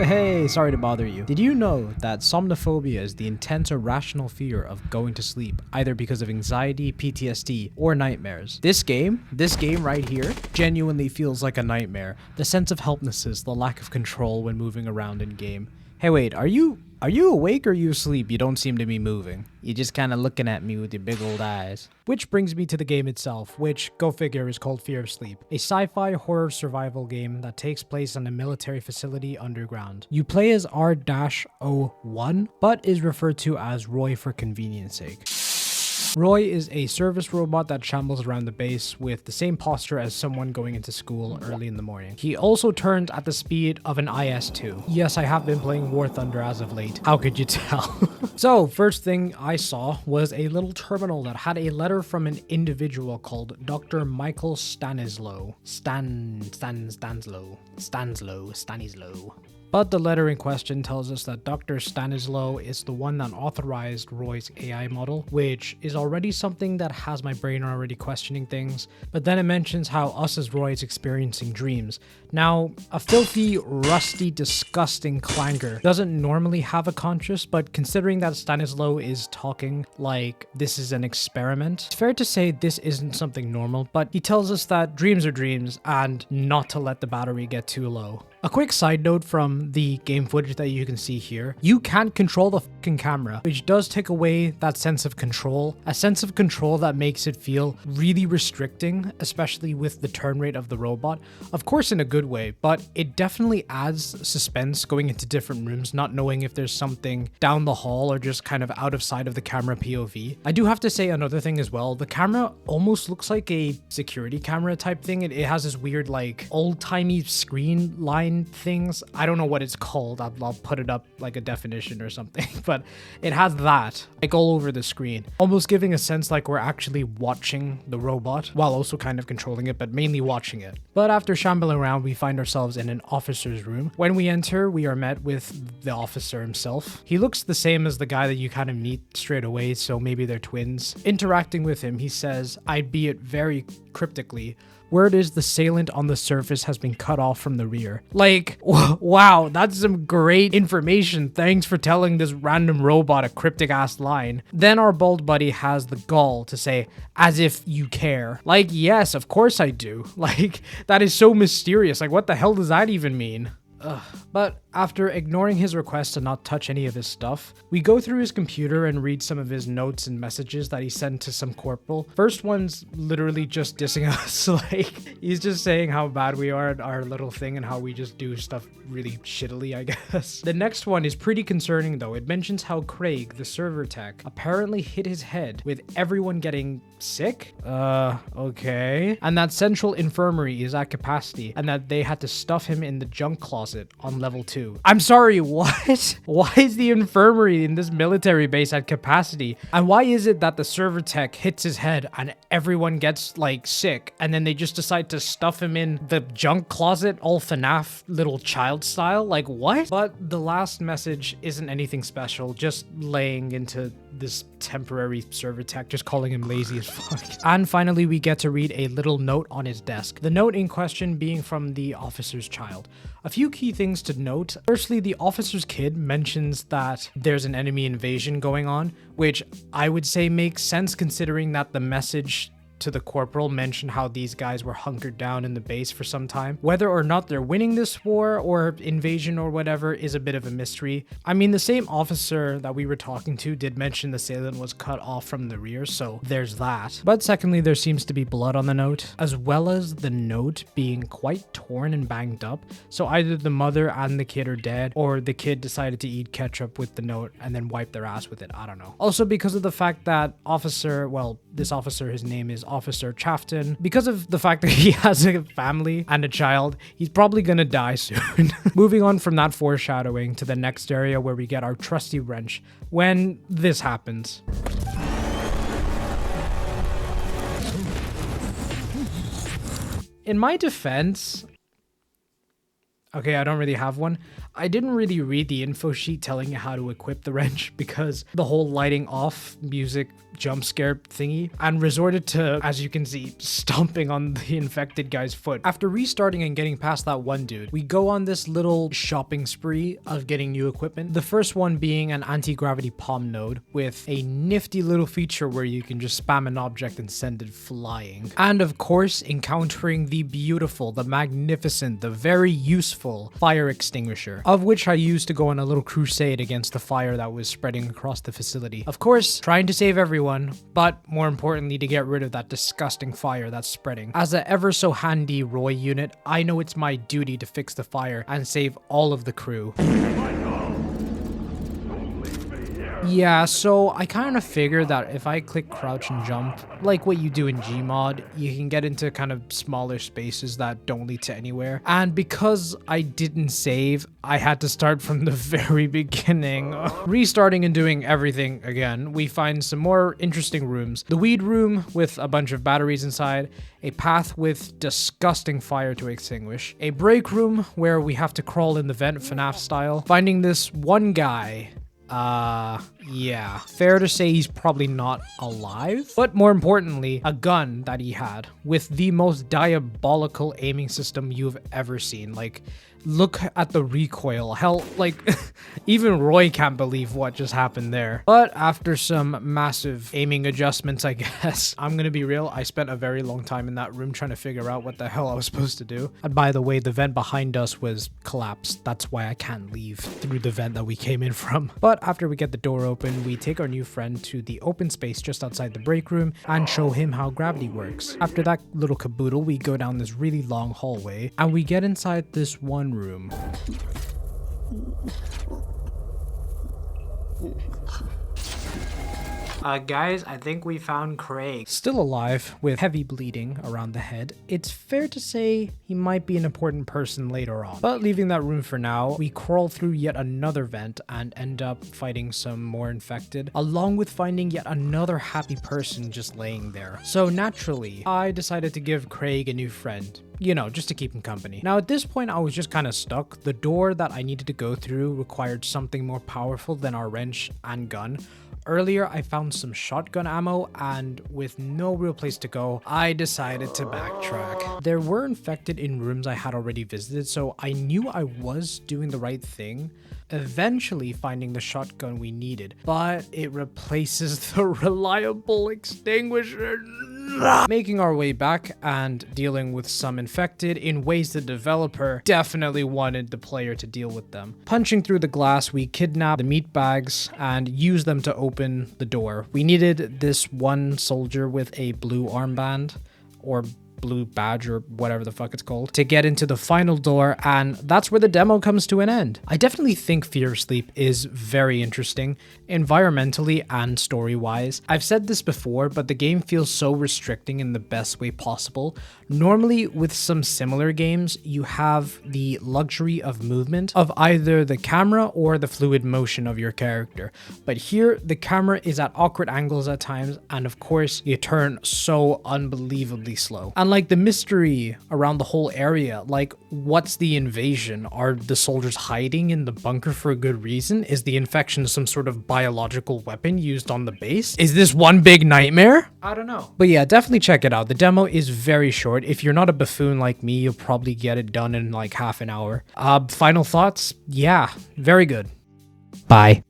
Hey, sorry to bother you. Did you know that somnophobia is the intense or rational fear of going to sleep, either because of anxiety, PTSD, or nightmares? This game right here, genuinely feels like a nightmare. The sense of helplessness, the lack of control when moving around in game. Hey wait, are you awake or are you asleep? You don't seem to be moving. You're just kind of looking at me with your big old eyes. Which brings me to the game itself, which, go figure, is called Fear of Sleep. A sci-fi horror survival game that takes place in a military facility underground. You play as R-01, but is referred to as Roy for convenience sake. Roy is a service robot that shambles around the base with the same posture as someone going into school early in the morning. He also turns at the speed of an IS-2. Yes, I have been playing War Thunder as of late. How could you tell? So, first thing I saw was a little terminal that had a letter from an individual called Dr. Michael Stanislow. Stanislow. But the letter in question tells us that Dr. Stanislow is the one that authorized Roy's AI model, which is already something that has my brain already questioning things. But then it mentions how us as Roy is experiencing dreams. Now, a filthy, rusty, disgusting clanger doesn't normally have a conscience, but considering that Stanislow is talking like this is an experiment, it's fair to say this isn't something normal, but he tells us that dreams are dreams and not to let the battery get too low. A quick side note from the game footage that you can see here, you can't control the fucking camera, which does take away that sense of control, a sense of control that makes it feel really restricting, especially with the turn rate of the robot. Of course in a good way, but it definitely adds suspense going into different rooms, not knowing if there's something down the hall or just kind of out of sight of the camera POV. I do have to say another thing as well, the camera almost looks like a security camera type thing. It has this weird like old-timey screen line things. I don't know what it's called. I'll put it up like a definition or something, but it has that like all over the screen, almost giving a sense like we're actually watching the robot while also kind of controlling it, but mainly watching it. But after shambling around, we find ourselves in an officer's room. When we enter, we are met with the officer himself. He looks the same as the guy that you kind of meet straight away, so maybe they're twins. Interacting with him, he says, albeit very cryptically, word is the assailant on the surface has been cut off from the rear. Like, wow, that's some great information. Thanks for telling this random robot a cryptic ass line. Then our bald buddy has the gall to say, as if you care. Like, yes, of course I do. Like, that is so mysterious. Like, what the hell does that even mean? But after ignoring his request to not touch any of his stuff, we go through his computer and read some of his notes and messages that he sent to some corporal. First one's literally just dissing us. Like, he's just saying how bad we are at our little thing and how we just do stuff really shittily, I guess. The next one is pretty concerning though. It mentions how Craig, the server tech, apparently hit his head with everyone getting sick? Okay. And that central infirmary is at capacity and that they had to stuff him in the junk closet on level 2. I'm sorry, what? Why is the infirmary in this military base at capacity? And why is it that the server tech hits his head and everyone gets like sick and then they just decide to stuff him in the junk closet all FNAF little child style? Like what? But the last message isn't anything special, just laying into this temporary server tech, just calling him lazy as fuck. And finally, we get to read a little note on his desk. The note in question being from the officer's child. A few key things to note. Firstly, the officer's kid mentions that there's an enemy invasion going on, which I would say makes sense considering that the message to the corporal mentioned how these guys were hunkered down in the base for some time. Whether or not they're winning this war or invasion or whatever is a bit of a mystery. I mean, the same officer that we were talking to did mention the assailant was cut off from the rear, so there's that. But secondly, there seems to be blood on the note, as well as the note being quite torn and banged up. So either the mother and the kid are dead, or the kid decided to eat ketchup with the note and then wipe their ass with it. I don't know. Also, because of the fact that this officer, his name is Officer Chafton, because of the fact that he has a family and a child, he's probably gonna die soon. Moving on from that foreshadowing to the next area where we get our trusty wrench when this happens. In my defense, Okay, I don't really have one. I didn't really read the info sheet telling you how to equip the wrench because the whole lighting off music jump scare thingy, and resorted to, as you can see, stomping on the infected guy's foot. After restarting and getting past that one dude, we go on this little shopping spree of getting new equipment. The first one being an anti-gravity palm node with a nifty little feature where you can just spam an object and send it flying. And of course, encountering the beautiful, the magnificent, the very useful fire extinguisher, of which I used to go on a little crusade against the fire that was spreading across the facility. Of course, trying to save everyone, but more importantly, to get rid of that disgusting fire that's spreading. As an ever so handy Roy unit, I know it's my duty to fix the fire and save all of the crew. Yeah, so I kind of figured that if I click crouch and jump, like what you do in Gmod, you can get into kind of smaller spaces that don't lead to anywhere. And because I didn't save, I had to start from the very beginning. Restarting and doing everything again, we find some more interesting rooms. The weed room with a bunch of batteries inside, a path with disgusting fire to extinguish, a break room where we have to crawl in the vent FNAF style, finding this one guy. Yeah, fair to say he's probably not alive, but more importantly, a gun that he had with the most diabolical aiming system you've ever seen. Like, look at the recoil. Hell, like, even Roy can't believe what just happened there. But after some massive aiming adjustments, I guess, I'm gonna be real, I spent a very long time in that room trying to figure out what the hell I was supposed to do. And by the way, the vent behind us was collapsed. That's why I can't leave through the vent that we came in from. But after we get the door open, we take our new friend to the open space just outside the break room and show him how gravity works. After that little caboodle, we go down this really long hallway and we get inside this one room. Guys, I think we found Craig. Still alive with heavy bleeding around the head. It's fair to say he might be an important person later on. But leaving that room for now, we crawl through yet another vent and end up fighting some more infected, along with finding yet another happy person just laying there. So naturally, I decided to give Craig a new friend. You know, just to keep him company. Now at this point, I was just kind of stuck. The door that I needed to go through required something more powerful than our wrench and gun. Earlier, I found some shotgun ammo, and with no real place to go, I decided to backtrack. There were infected in rooms I had already visited, so I knew I was doing the right thing, eventually finding the shotgun we needed, but it replaces the reliable extinguisher. Making our way back and dealing with some infected in ways the developer definitely wanted the player to deal with them. Punching through the glass, we kidnapped the meat bags and used them to open the door. We needed this one soldier with a blue armband, or blue badge, or whatever the fuck it's called, to get into the final door, and that's where the demo comes to an end. I definitely think Fear of Sleep is very interesting, environmentally and story-wise. I've said this before, but the game feels so restricting in the best way possible. Normally, with some similar games, you have the luxury of movement of either the camera or the fluid motion of your character. But here, the camera is at awkward angles at times, and of course, you turn so unbelievably slow. And like the mystery around the whole area, like what's the invasion? Are the soldiers hiding in the bunker for a good reason? Is the infection some sort of biological weapon used on the base? Is this one big nightmare? I don't know. But yeah, definitely check it out. The demo is very short. If you're not a buffoon like me, you'll probably get it done in like half an hour. Final thoughts? Yeah, very good. Bye.